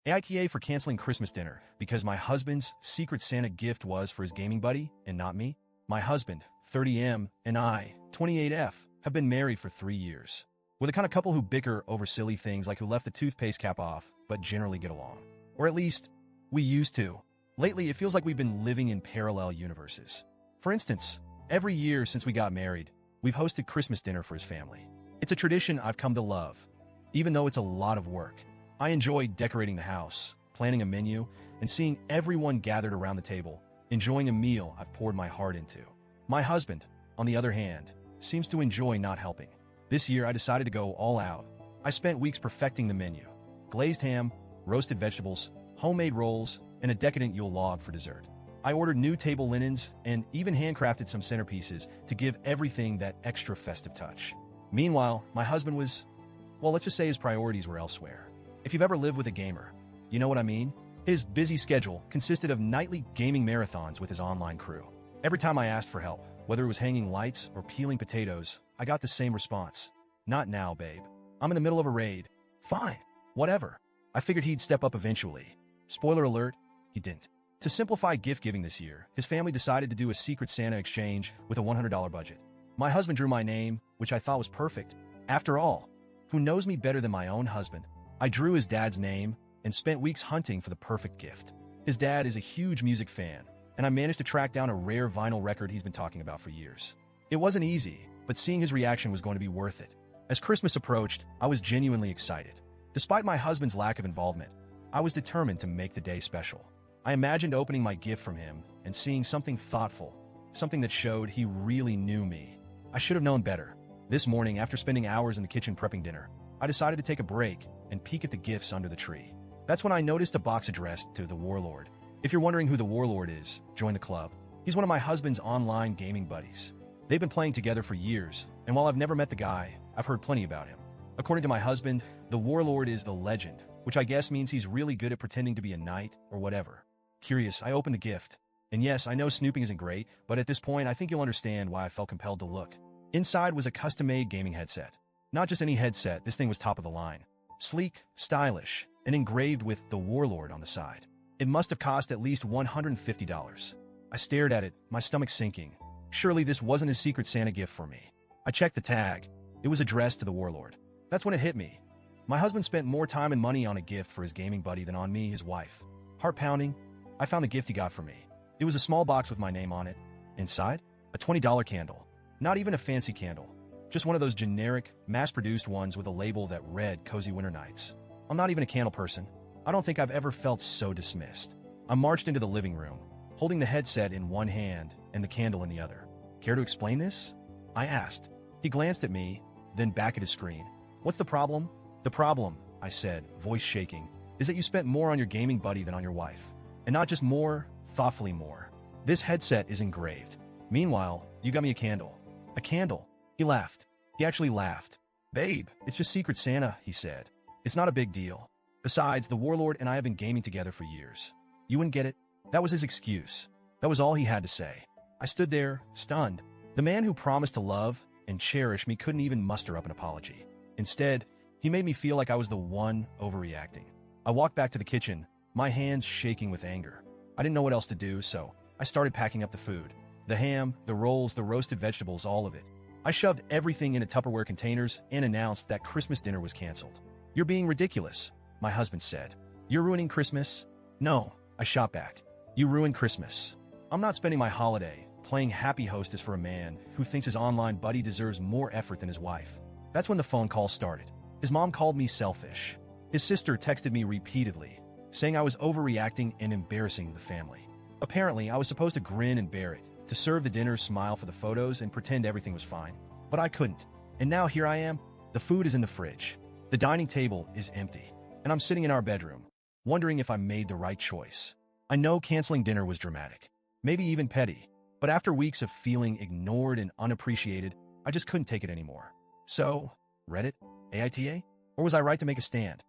AITA for canceling Christmas dinner because my husband's Secret Santa gift was for his gaming buddy and not me. My husband, 30M, and I, 28F, have been married for 3 years. We're the kind of couple who bicker over silly things like who left the toothpaste cap off, but generally get along. Or at least, we used to. Lately, it feels like we've been living in parallel universes. For instance, every year since we got married, we've hosted Christmas dinner for his family. It's a tradition I've come to love, even though it's a lot of work. I enjoy decorating the house, planning a menu, and seeing everyone gathered around the table, enjoying a meal I've poured my heart into. My husband, on the other hand, seems to enjoy not helping. This year, I decided to go all out. I spent weeks perfecting the menu. Glazed ham, roasted vegetables, homemade rolls, and a decadent Yule log for dessert. I ordered new table linens and even handcrafted some centerpieces to give everything that extra festive touch. Meanwhile, my husband was, well, let's just say his priorities were elsewhere. If you've ever lived with a gamer, you know what I mean? His busy schedule consisted of nightly gaming marathons with his online crew. Every time I asked for help, whether it was hanging lights or peeling potatoes, I got the same response. Not now, babe. I'm in the middle of a raid. Fine. Whatever. I figured he'd step up eventually. Spoiler alert, he didn't. To simplify gift giving this year, his family decided to do a Secret Santa exchange with a $100 budget. My husband drew my name, which I thought was perfect. After all, who knows me better than my own husband? I drew his dad's name and spent weeks hunting for the perfect gift. His dad is a huge music fan, and I managed to track down a rare vinyl record he's been talking about for years. It wasn't easy, but seeing his reaction was going to be worth it. As Christmas approached, I was genuinely excited. Despite my husband's lack of involvement, I was determined to make the day special. I imagined opening my gift from him and seeing something thoughtful, something that showed he really knew me. I should have known better. This morning, after spending hours in the kitchen prepping dinner, I decided to take a break and peek at the gifts under the tree. That's when I noticed a box addressed to the Warlord. If you're wondering who the Warlord is, join the club. He's one of my husband's online gaming buddies. They've been playing together for years, and while I've never met the guy, I've heard plenty about him. According to my husband, the Warlord is a legend, which I guess means he's really good at pretending to be a knight or whatever. Curious, I opened the gift. And yes, I know snooping isn't great, but at this point, I think you'll understand why I felt compelled to look. Inside was a custom-made gaming headset. Not just any headset, this thing was top of the line. Sleek, stylish, and engraved with the Warlord on the side. It must have cost at least $150. I stared at it, my stomach sinking. Surely this wasn't a Secret Santa gift for me. I checked the tag. It was addressed to the Warlord. That's when it hit me. My husband spent more time and money on a gift for his gaming buddy than on me, his wife. Heart-pounding, I found the gift he got for me. It was a small box with my name on it. Inside, a $20 candle. Not even a fancy candle. Just one of those generic, mass-produced ones with a label that read Cozy Winter Nights. I'm not even a candle person. I don't think I've ever felt so dismissed. I marched into the living room, holding the headset in one hand and the candle in the other. Care to explain this? I asked. He glanced at me, then back at his screen. What's the problem? The problem, I said, voice shaking, is that you spent more on your gaming buddy than on your wife. And not just more, thoughtfully more. This headset is engraved. Meanwhile, you got me a candle. A candle. He laughed. He actually laughed. Babe, it's just Secret Santa, he said. It's not a big deal. Besides, the Warlord and I have been gaming together for years. You wouldn't get it? That was his excuse. That was all he had to say. I stood there, stunned. The man who promised to love and cherish me couldn't even muster up an apology. Instead, he made me feel like I was the one overreacting. I walked back to the kitchen, my hands shaking with anger. I didn't know what else to do, so I started packing up the food. The ham, the rolls, the roasted vegetables, all of it. I shoved everything into Tupperware containers and announced that Christmas dinner was canceled. You're being ridiculous, my husband said. You're ruining Christmas? No, I shot back. You ruined Christmas. I'm not spending my holiday playing happy hostess for a man who thinks his online buddy deserves more effort than his wife. That's when the phone call started. His mom called me selfish. His sister texted me repeatedly, saying I was overreacting and embarrassing the family. Apparently, I was supposed to grin and bear it, to serve the dinner, smile for the photos, and pretend everything was fine. But I couldn't. And now here I am. The food is in the fridge. The dining table is empty. And I'm sitting in our bedroom, wondering if I made the right choice. I know canceling dinner was dramatic, maybe even petty. But after weeks of feeling ignored and unappreciated, I just couldn't take it anymore. So, Reddit? AITA? Or was I right to make a stand?